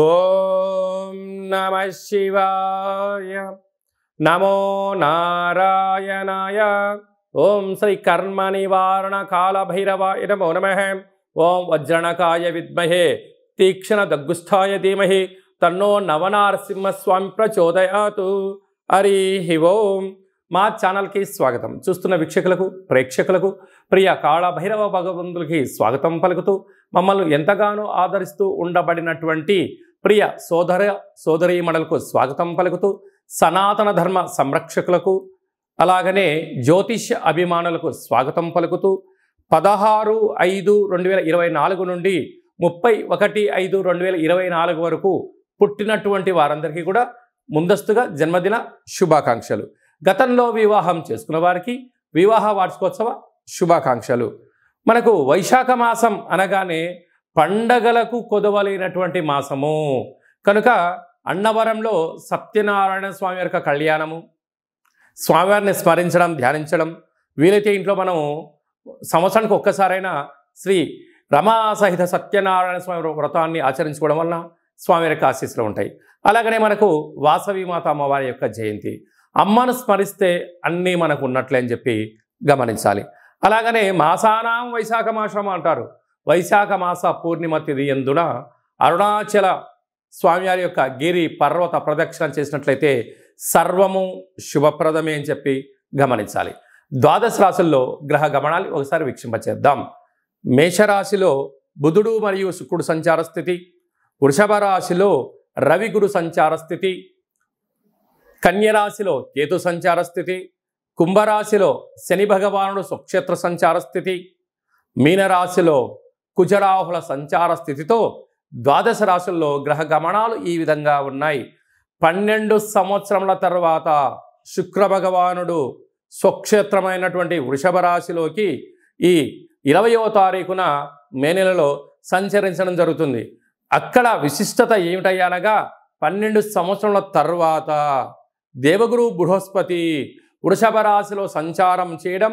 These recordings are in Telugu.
ఓం నమః శివాయ నమో నారాయణాయ ఓం శ్రీ కర్మ నివారణ కాల భైరవాయ నమో నమః ఓం వజ్రణకాయ విద్మహే తీక్షణ దగ్గుస్థాయ ధీమహి తన్నో నవనారసింహస్వామి ప్రచోదయాతు. హరి ఓం. మా ఛానల్కి స్వాగతం. చూస్తున్న వీక్షకులకు ప్రేక్షకులకు ప్రియ కాళ భైరవ భగవంతులకి స్వాగతం పలుకుతూ మమ్మల్ని ఎంతగానో ఆదరిస్తూ ఉండబడినటువంటి ప్రియ సోదరీమణులకు స్వాగతం పలుకుతూ సనాతన ధర్మ సంరక్షకులకు అలాగనే జ్యోతిష్య అభిమానులకు స్వాగతం పలుకుతూ 16/5/2024 నుండి 31/5/2024 వరకు పుట్టినటువంటి వారందరికీ కూడా ముందస్తుగా జన్మదిన శుభాకాంక్షలు. గతంలో వివాహం చేసుకున్న వారికి వివాహ వార్షికోత్సవ శుభాకాంక్షలు. మనకు వైశాఖ మాసం అనగానే పండగలకు కొదవలేనటువంటి మాసము కనుక అన్నవరంలో సత్యనారాయణ స్వామి యొక్క కళ్యాణము, స్వామివారిని స్మరించడం, ధ్యానించడం, వీలైతే ఇంట్లో మనం సంవత్సరానికి ఒక్కసారైనా శ్రీ రమా సహిత సత్యనారాయణ స్వామి వ్రతాన్ని ఆచరించుకోవడం వలన స్వామి యొక్క ఆశీస్సులు ఉంటాయి. అలాగనే మనకు వాసవి మాత అమ్మవారి యొక్క జయంతి, అమ్మను స్మరిస్తే అన్నీ మనకు ఉన్నట్లే అని చెప్పి గమనించాలి. అలాగనే మాసానాం వైశాఖ మాసం అంటారు. వైశాఖ మాస పూర్ణిమ తిథి యందున అరుణాచల స్వామివారి యొక్క గిరి పర్వత ప్రదక్షిణ చేసినట్లయితే సర్వము శుభప్రదమే అని చెప్పి గమనించాలి. ద్వాదశ రాశుల్లో గ్రహ గమనాలు ఒకసారి వీక్షింపచేద్దాం. మేషరాశిలో బుధుడు మరియు శుక్రుడు సంచార స్థితి, వృషభ రాశిలో రవి గురు సంచార స్థితి, కన్యరాశిలో కేతు సంచార స్థితి, కుంభరాశిలో శని భగవానుడు స్వక్షేత్ర సంచార స్థితి, మీనరాశిలో కుజరాహుల సంచార స్థితితో ద్వాదశ రాశుల్లో గ్రహ గమనాలు ఈ విధంగా ఉన్నాయి. 12 సంవత్సరముల తర్వాత శుక్ర భగవానుడు స్వక్షేత్రమైనటువంటి వృషభ రాశిలోకి ఈ 20వ తారీఖున మే నెలలో సంచరించడం జరుగుతుంది. అక్కడ విశిష్టత ఏమిటయ్యానగా 12 సంవత్సరముల తర్వాత దేవగురు బృహస్పతి వృషభ రాశిలో సంచారం చేయడం,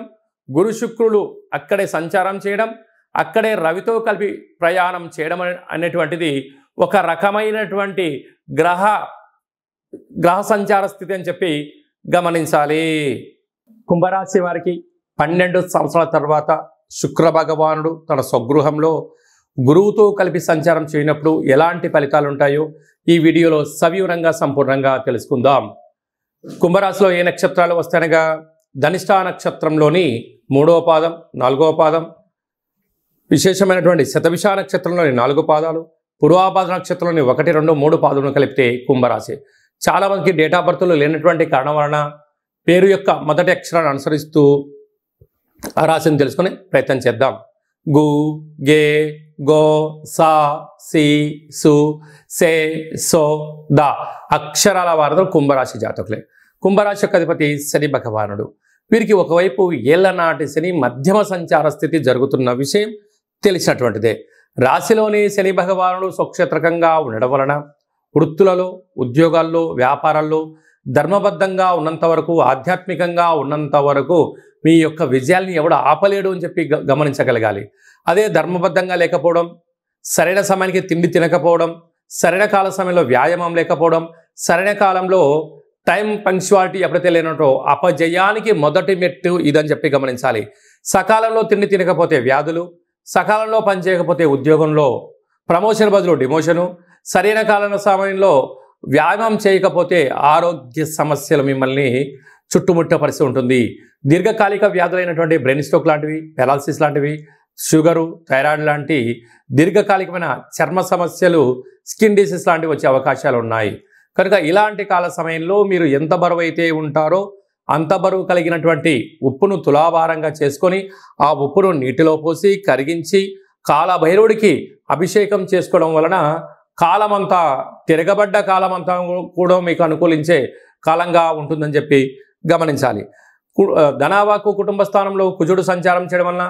గురు శుక్రులు అక్కడే సంచారం చేయడం, అక్కడే రవితో కలిపి ప్రయాణం చేయడం అనేటువంటిది ఒక రకమైనటువంటి గ్రహ సంచార స్థితి అని చెప్పి గమనించాలి. కుంభరాశి వారికి 12 సంవత్సరాల తర్వాత శుక్ర భగవానుడు తన స్వగృహంలో గురువుతో కలిపి సంచారం చేయనప్పుడు ఎలాంటి ఫలితాలు ఉంటాయో ఈ వీడియోలో సవివరంగా సంపూర్ణంగా తెలుసుకుందాం. కుంభరాశిలో ఏ నక్షత్రాలు వస్తాయనగా ధనిష్ఠా నక్షత్రంలోని 3వ పాదం, 4వ పాదం, విశేషమైనటువంటి శతభిష నక్షత్రంలోని 4 పాదాలు, పూర్వాపాద నక్షత్రంలోని 1, 2, 3 పాదములను కలిపితే కుంభరాశి. చాలామందికి డేట్ ఆఫ్ బర్త్లో లేనటువంటి కారణం వలన పేరు యొక్క మొదటి అక్షరాన్ని అనుసరిస్తూ ఆ రాశిని తెలుసుకునే ప్రయత్నం చేద్దాం. గు, గే, గో, సా, సి, సు, సే, సో, ద అక్షరాల వారధులు కుంభరాశి జాతకులే. కుంభరాశి యొక్క అధిపతి శని భగవానుడు. వీరికి ఒకవైపు ఏళ్లనాటి శని మధ్యమ సంచార స్థితి జరుగుతున్న విషయం తెలిసినటువంటిదే. రాశిలోని శని భగవానుడు స్వక్షేత్రకంగా ఉండడం వలన వృత్తులలో, ఉద్యోగాల్లో, వ్యాపారాల్లో ధర్మబద్ధంగా ఉన్నంత వరకు, ఆధ్యాత్మికంగా ఉన్నంత వరకు మీ యొక్క విజయాల్ని ఎవడు ఆపలేడు అని చెప్పి గమనించగలగాలి. అదే ధర్మబద్ధంగా లేకపోవడం, సరైన సమయానికి తిండి తినకపోవడం, సరైన కాల సమయంలో వ్యాయామం లేకపోవడం, సరైన కాలంలో టైం పంక్చువాలిటీ ఎప్పుడైతే లేనటో అపజయానికి మొదటి మెట్టు ఇదని చెప్పి గమనించాలి. సకాలంలో తిండి తినకపోతే వ్యాధులు, సకాలంలో పనిచేయకపోతే ఉద్యోగంలో ప్రమోషన్ బదులు డిమోషను, సరైన కాల సమయంలో వ్యాయామం చేయకపోతే ఆరోగ్య సమస్యలు మిమ్మల్ని చుట్టుముట్టే పరిస్థితి ఉంటుంది. దీర్ఘకాలిక వ్యాధులైనటువంటి బ్రెయిన్ స్ట్రోక్ లాంటివి, పెరాలసిస్ లాంటివి, షుగరు, థైరాయిడ్ లాంటి దీర్ఘకాలికమైన చర్మ సమస్యలు, స్కిన్ డిసీజ్ లాంటివి వచ్చే అవకాశాలు ఉన్నాయి. కనుక ఇలాంటి కాల సమయంలో మీరు ఎంత బరువు అయితే ఉంటారో అంత బరువు కలిగినటువంటి ఉప్పును తులాభారంగా చేసుకొని ఆ ఉప్పును నీటిలో పోసి కరిగించి కాలభైరవుడికి అభిషేకం చేసుకోవడం వలన కాలమంతా, తిరగబడ్డ కాలమంతా కూడా మీకు అనుకూలించే కాలంగా ఉంటుందని చెప్పి గమనించాలి. ధనావాకు కుటుంబ స్థానంలో కుజుడు సంచారం చేయడం వలన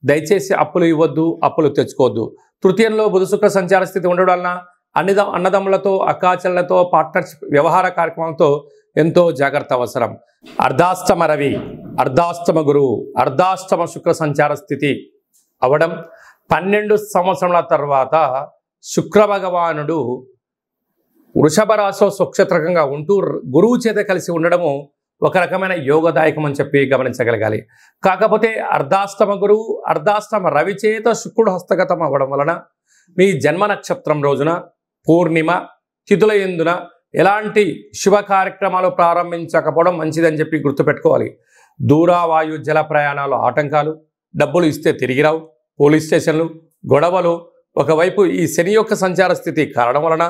దయచేసి అప్పులు ఇవ్వద్దు, అప్పులు తెచ్చుకోవద్దు. తృతీయంలో బుధ శుక్ర సంచార స్థితి ఉండడం వలన అన్నదమ్ములతో, అక్కాచెళ్లతో, పార్ట్నర్షిప్ వ్యవహార కార్యక్రమాలతో ఎంతో జాగ్రత్త అవసరం. అర్ధాష్టమ రవి, అర్ధాష్టమ గురువు, అర్ధాష్టమ శుక్ర సంచార స్థితి అవడం 12 సంవత్సరాల తర్వాత శుక్ర భగవానుడు వృషభ రాశిలో స్వక్షేత్రకంగా ఉంటూ గురువు చేత కలిసి ఉండడము ఒక రకమైన యోగదాయకం అని చెప్పి గమనించగలగాలి. కాకపోతే అర్ధాష్టమ గురువు అర్ధాష్టమ రవి చేత శుక్రుడు హస్తగతం అవ్వడం వలన మీ జన్మ నక్షత్రం రోజున పూర్ణిమ తిథుల యందున ఎలాంటి శుభ కార్యక్రమాలు ప్రారంభించకపోవడం మంచిదని చెప్పి గుర్తుపెట్టుకోవాలి. దూరవాయు జల ప్రయాణాలు ఆటంకాలు, డబ్బులు ఇస్తే తిరిగి రావు, పోలీస్ స్టేషన్లు, గొడవలు, ఒకవైపు ఈ శని యొక్క సంచార స్థితి కారణం వలన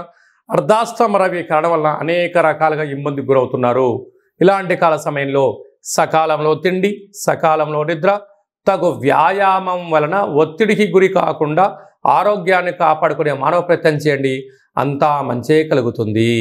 అర్ధాష్టమ రవి కారణం వలన అనేక రకాలుగా ఇబ్బందికి గురవుతున్నారు. ఇలాంటి కాల సమయంలో సకాలంలో తిండి, సకాలంలో నిద్ర, తగు వ్యాయామం వలన ఒత్తిడికి గురి కాకుండా ఆరోగ్యాన్ని కాపాడుకునే మానవ ప్రయత్నం చేయండి. అంతా మంచే కలుగుతుంది.